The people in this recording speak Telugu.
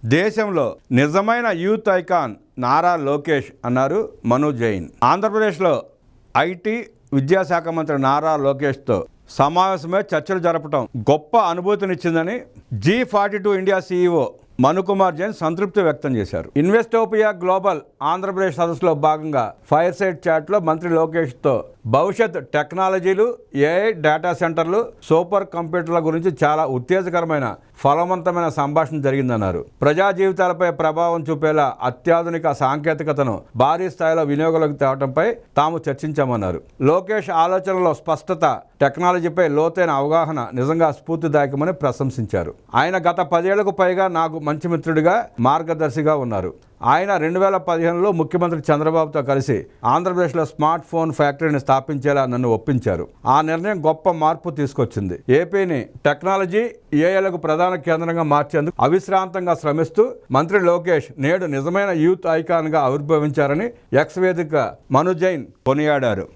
దేశంలో నిజమైన యూత్ ఐకాన్ నారా లోకేష్ అన్నారు మను జైన్. ఆంధ్రప్రదేశ్లో ఐటీ విద్యాశాఖ మంత్రి నారా లోకేష్తో సమావేశమే చర్చలు జరపడం గొప్ప అనుభూతినిచ్చిందని G42 India CEO Manu Kumar Jain సంతృప్తి వ్యక్తం చేశారు. ఇన్వెస్టోపియా గ్లోబల్ ఆంధ్రప్రదేశ్ సదస్సులో భాగంగా ఫైర్ సైడ్ చాట్లో మంత్రి లోకేష్తో భవిష్యత్ టెక్నాలజీలు, AI డేటా సెంటర్లు, సూపర్ కంప్యూటర్ల గురించి చాలా ఉత్తేజకరమైన ఫలవంతమైన సంభాషణ జరిగిందన్నారు. ప్రజా జీవితాలపై ప్రభావం చూపేలా అత్యాధునిక సాంకేతికతను భారీ స్థాయిలో వినియోగంలోకి తేవడంపై తాము చర్చించామన్నారు. లోకేష్ ఆలోచనలో స్పష్టత, టెక్నాలజీపై లోతైన అవగాహన నిజంగా స్ఫూర్తిదాయకమని ప్రశంసించారు. ఆయన గత 10 ఏళ్లకు పైగా నాకు మంచి మిత్రుడిగా, మార్గదర్శిగా ఉన్నారు. ఆయన 2015లో ముఖ్యమంత్రి చంద్రబాబుతో కలిసి ఆంధ్రప్రదేశ్లో స్మార్ట్ ఫోన్ ఫ్యాక్టరీని స్థాపించేలా నన్ను ఒప్పించారు. ఆ నిర్ణయం గొప్ప మార్పు తీసుకొచ్చింది. ఏపీని టెక్నాలజీ, AIలకు ప్రధాన కేంద్రంగా మార్చేందుకు అవిశ్రాంతంగా శ్రమిస్తూ మంత్రి లోకేష్ నేడు నిజమైన యూత్ ఐకాన్గా ఆవిర్భవించారని ఎక్స్ వేదిక మను జైన్ కొనియాడారు.